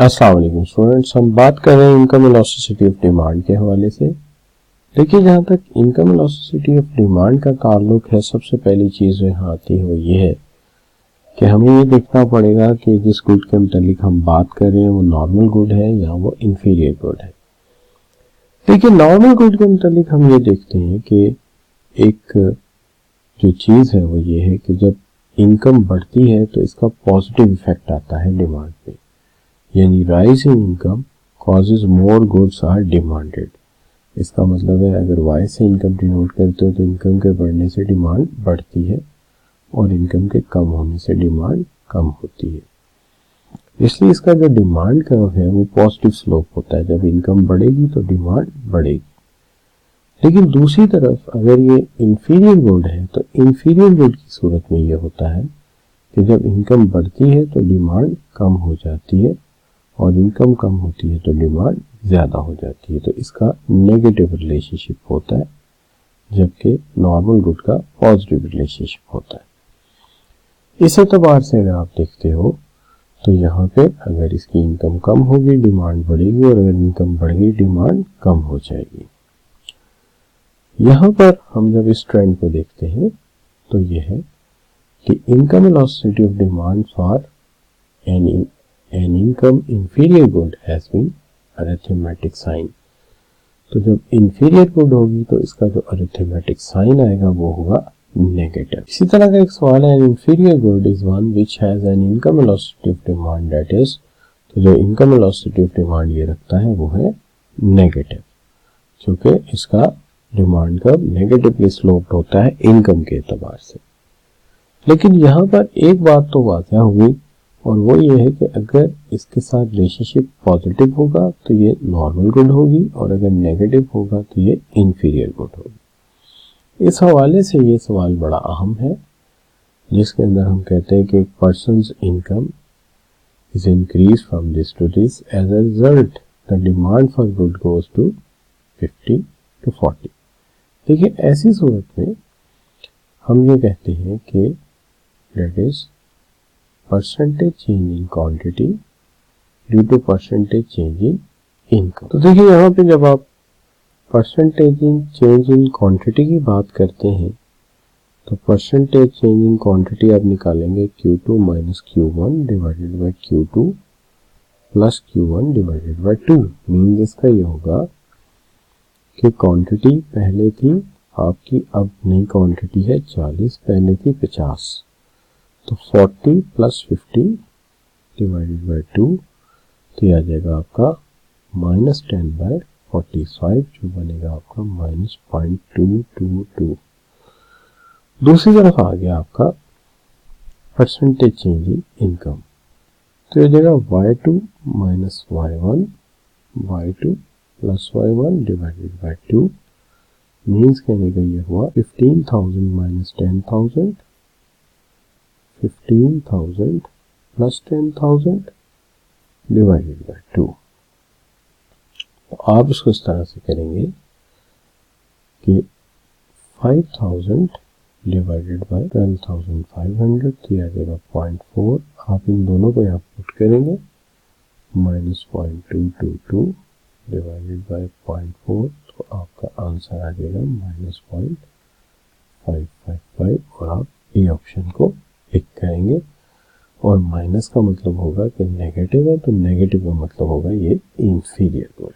अस्सलाम वालेकुम स्टूडेंट्स, हम बात कर रहे हैं इनकम इलास्टिसिटी ऑफ डिमांड के हवाले से। देखिए, जहाँ तक इनकम इलास्टिसिटी ऑफ डिमांड का ताल्लुक है, सबसे पहली चीज़ यहाँ आती है वो ये है कि हमें ये देखना पड़ेगा कि जिस गुड के मुतालिक हम बात कर रहे हैं वो नॉर्मल गुड है या वो इंफीरियर गुड है। देखिए, नॉर्मल गुड के मुतालिक हम ये देखते हैं कि एक जो चीज़ है वो ये है कि जब इनकम बढ़ती है तो इसका पॉजिटिव इफेक्ट आता है डिमांड पे, यानी rise in income causes more goods are demanded. इसका मतलब है अगर वाई से इनकम डिनोट करते हो तो इनकम के बढ़ने से डिमांड बढ़ती है और इनकम के कम होने से डिमांड कम होती है। इसलिए इसका जो डिमांड कर्व है वो पॉजिटिव स्लोप होता है। जब इनकम बढ़ेगी तो डिमांड बढ़ेगी। लेकिन दूसरी तरफ अगर ये इंफीरियर गुड है तो इंफीरियर गुड की सूरत में ये होता है कि जब इनकम बढ़ती है तो डिमांड कम हो जाती है और इनकम कम होती है तो डिमांड ज़्यादा हो जाती है। तो इसका नेगेटिव रिलेशनशिप होता है, जबकि नॉर्मल गुड का पॉजिटिव रिलेशनशिप होता है। इस एतबार से अगर आप देखते हो तो यहाँ पे अगर इसकी इनकम कम होगी डिमांड बढ़ेगी, और अगर इनकम बढ़ गई डिमांड कम हो जाएगी। यहाँ पर हम जब इस ट्रेंड को देखते हैं तो यह है कि income elasticity of demand for an income inferior good has been arithmetic sign। तो जब inferior good होगी तो इसका जो arithmetic sign आएगा वो होगा नेगेटिव। इसी तरह का एक सवाल है, an inferior good is one which has an income elasticity of demand that is, तो जो income elasticity of demand ये रखता है वो है नेगेटिव, क्योंकि इसका डिमांड कर्व नेगेटिवली स्लोप्ड होता है इनकम के एतबार से। लेकिन यहाँ पर एक बात तो वाज़ह हुई, और वो ये है कि अगर इसके साथ रिलेशनशिप पॉजिटिव होगा तो ये नॉर्मल गुड होगी, और अगर नेगेटिव होगा तो ये इंफीरियर गुड होगी। इस हवाले से ये सवाल बड़ा अहम है, जिसके अंदर हम कहते हैं कि एक person's income is increase from this to this, as a result the demand for good goes to 50 to 40। देखिए, ऐसी सूरत में हम ये कहते हैं कि that is percentage change in quantity due to percentage change in income. तो देखिए, यहाँ पे जब आप percentage in change in quantity की बात करते हैं तो परसेंटेज चेंज इन क्वांटिटी आप निकालेंगे Q2 minus Q1 divided by Q2 plus Q1 divided by 2। Means इसका ये होगा कि क्वांटिटी पहले थी आपकी, अब नई क्वांटिटी है 40, पहले थी 50, तो 40 प्लस 50 डिवाइडेड बाय 2, तो यह आ जाएगा आपका माइनस 10 बाय 45, जो बनेगा आपका माइनस 0.222। दूसरी तरफ आ गया आपका परसेंटेज चेंज इन इनकम, तो यह जाएगा y2 minus y1, y2 plus y1 divided by 2। Means कहने का ये हुआ 15,000 माइनस 10,000, 15,000 प्लस 10,000 डिवाइडेड बाय 2। तो आप इसको इस तरह से करेंगे कि 5,000 डिवाइडेड बाय 12,500, तो यह आ जाएगा 0.4। आप इन दोनों को यहाँ पुट करेंगे, माइनस 0.222 डिवाइडेड बाय 0.4, तो आपका आंसर आ जाएगा माइनस 0.555, और आप ए ऑप्शन को पिक करेंगे। और माइनस का मतलब होगा कि नेगेटिव है, तो नेगेटिव का मतलब होगा ये inferior good.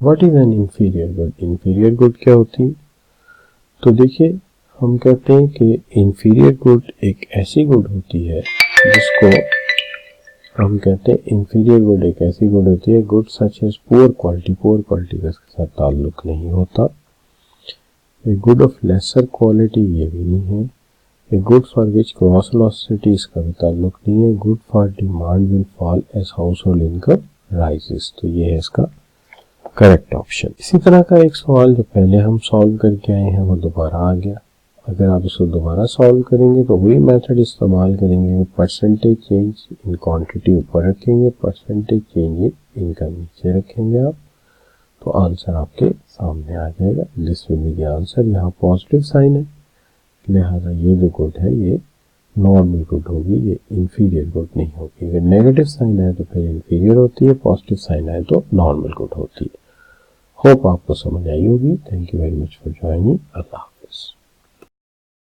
What is an inferior good? Inferior good क्या होती है? तो देखिए, हम कहते हैं कि इंफीरियर गुड एक ऐसी गुड होती है जिसको हम कहते हैं इंफीरियर गुड एक ऐसी गुड होती है, good such as poor quality का इसके साथ ताल्लुक नहीं होता। A good of lesser quality ये भी नहीं है। A good for which cross elasticity इसका भी ताल्लुक नहीं है। Good for demand will fall as household income rises, तो ये है इसका करेक्ट ऑप्शन। इसी तरह का एक सवाल जो पहले हम सॉल्व करके आए हैं वो दोबारा आ गया। अगर आप इसको दोबारा सॉल्व करेंगे तो वही मेथड इस्तेमाल करेंगे, परसेंटेज चेंज इन क्वांटिटी ऊपर रखेंगे, परसेंटेज चेंज इन इनकम नीचे रखेंगे आप, तो आंसर आपके सामने आ जाएगा। This will be the answer. यहाँ पॉजिटिव साइन है, लिहाजा ये जो गुड है ये नॉर्मल गुड होगी, ये इंफीरियर गुड नहीं होगी। अगर नेगेटिव साइन आए तो फिर इंफीरियर होती है, पॉजिटिव साइन आए तो नॉर्मल गुड होती है। होप आपको समझ आई होगी। Thank you very much for joining. Allah.